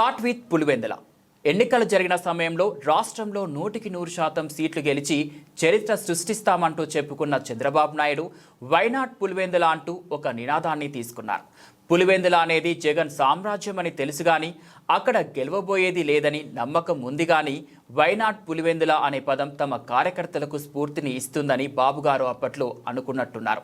Start with Pulivendula. ఎన్నికలు జరిగిన సమయంలో రాష్ట్రంలో 100% సీట్లు గెలిచి చరిత్ర సృష్టిస్తామంటూ చెప్పుకున్న చంద్రబాబు నాయుడు వైనాట్ పులివెందుల అంటూ ఒక నినాదాన్ని తీసుకున్నారు. పులివెందుల అనేది జగన్ సామ్రాజ్యం అని తెలుసు గాని అక్కడ గెలవబోయేది లేదని నమ్మకం ఉంది గాని వైనాట్ పులివెందుల అనే పదం తమ కార్యకర్తలకు స్ఫూర్తిని ఇస్తుందని బాబుగారు అప్పట్లో అనుకున్నట్టున్నారు.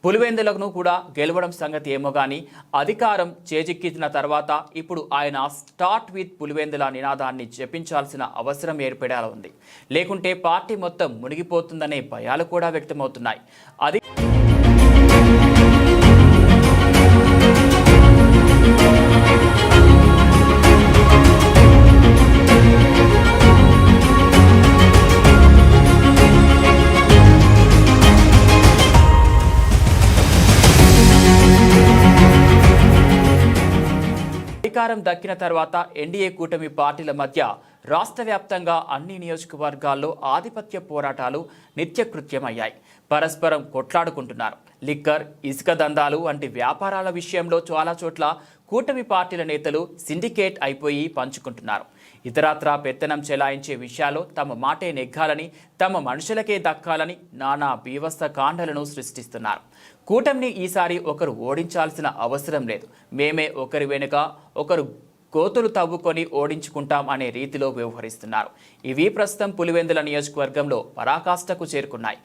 పులివెందులను కూడా గెలవడం సంగతి ఏమో కానీ అధికారం చేజిక్కించిన తర్వాత ఇప్పుడు ఆయన స్టార్ట్ విత్ పులివెందుల నినాదాన్ని జపించాల్సిన అవసరం ఏర్పడేలా ఉంది. లేకుంటే పార్టీ మొత్తం మునిగిపోతుందనే భయాలు కూడా వ్యక్తమవుతున్నాయి. అధికారం దక్కిన తర్వాత ఎన్డీఏ కూటమి పార్టీల మధ్య రాష్ట్ర వ్యాప్తంగా అన్ని నియోజకవర్గాల్లో ఆధిపత్య పోరాటాలు నిత్యకృత్యమయ్యాయి. పరస్పరం కొట్లాడుకుంటున్నారు. లిక్కర్, ఇసుక దందాలు వంటి వ్యాపారాల విషయంలో చాలా చోట్ల కూటమి పార్టీల నేతలు సిండికేట్ అయిపోయి పంచుకుంటున్నారు. ఇతరత్రా పెత్తనం చెలాయించే విషయాల్లో తమ మాటే నెగ్గాలని, తమ మనుషులకే దక్కాలని నానా బీభత్స కాండలను సృష్టిస్తున్నారు. కూటమిని ఈసారి ఒకరు ఓడించాల్సిన అవసరం లేదు. మేమే ఒకరి వెనుక ఒకరు కోతులు తవ్వుకొని ఓడించుకుంటాం అనే రీతిలో వ్యవహరిస్తున్నారు. ఇవి ప్రస్తుతం పులివెందుల నియోజకవర్గంలో పరాకాష్ఠకు చేరుకున్నాయి.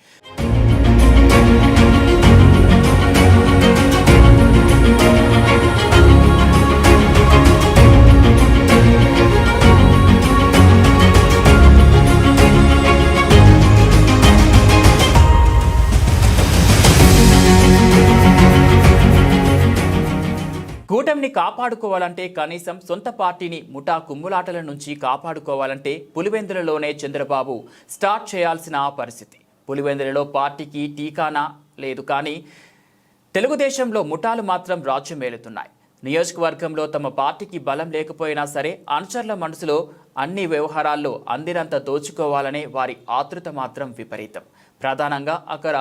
కూటమిని కాపాడుకోవాలంటే, కనీసం సొంత పార్టీని ముఠా కుమ్ములాటల నుంచి కాపాడుకోవాలంటే పులివెందులలోనే చంద్రబాబు స్టార్ట్ చేయాల్సిన పరిస్థితి. పులివెందులలో పార్టీకి టీకానా లేదు, కానీ తెలుగుదేశంలో ముఠాలు మాత్రం రాజ్యం మేలుతున్నాయి. నియోజకవర్గంలో తమ పార్టీకి బలం లేకపోయినా సరే అనుచరుల మనసులో అన్ని వ్యవహారాల్లో అందినంత దోచుకోవాలనే వారి ఆతృత మాత్రం విపరీతం. ప్రధానంగా అక్కడ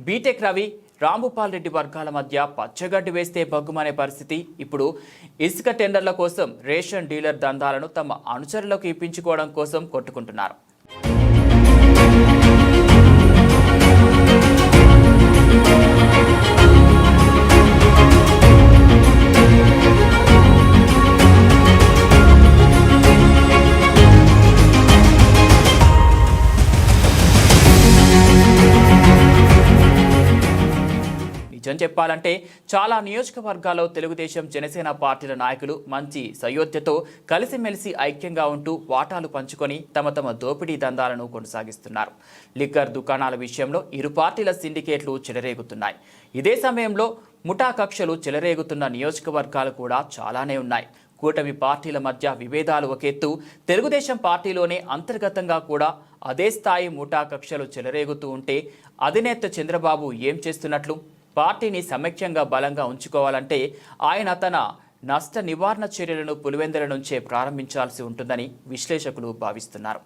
బీటెక్ రవి, రాంభూపాల్ రెడ్డి వర్గాల మధ్య పచ్చగడ్డి వేస్తే బగ్గుమనే పరిస్థితి. ఇప్పుడు ఇసుక టెండర్ల కోసం, రేషన్ డీలర్ దందాలను తమ అనుచరులకు ఇప్పించుకోవడం కోసం కొట్టుకుంటున్నారు. నిజం చెప్పాలంటే చాలా నియోజకవర్గాల్లో తెలుగుదేశం, జనసేన పార్టీల నాయకులు మంచి సయోధ్యతో కలిసిమెలిసి ఐక్యంగా ఉంటూ వాటాలు పంచుకొని తమ తమ దోపిడీ దందాలను కొనసాగిస్తున్నారు. లిక్కర్ దుకాణాల విషయంలో ఇరు పార్టీల సిండికేట్లు చెలరేగుతున్నాయి. ఇదే సమయంలో ముఠా కక్షలు చెలరేగుతున్న నియోజకవర్గాలు కూడా చాలానే ఉన్నాయి. కూటమి పార్టీల మధ్య విభేదాలు ఒకెత్తు, తెలుగుదేశం పార్టీలోనే అంతర్గతంగా కూడా అదే స్థాయి ముఠా కక్షలు చెలరేగుతూ ఉంటే అధినేత చంద్రబాబు ఏం చేస్తున్నట్లు? పార్టీని సమైక్యంగా బలంగా ఉంచుకోవాలంటే ఆయన తన నష్ట నివారణ చర్యలను పులివెందుల నుంచే ప్రారంభించాల్సి ఉంటుందని విశ్లేషకులు భావిస్తున్నారు.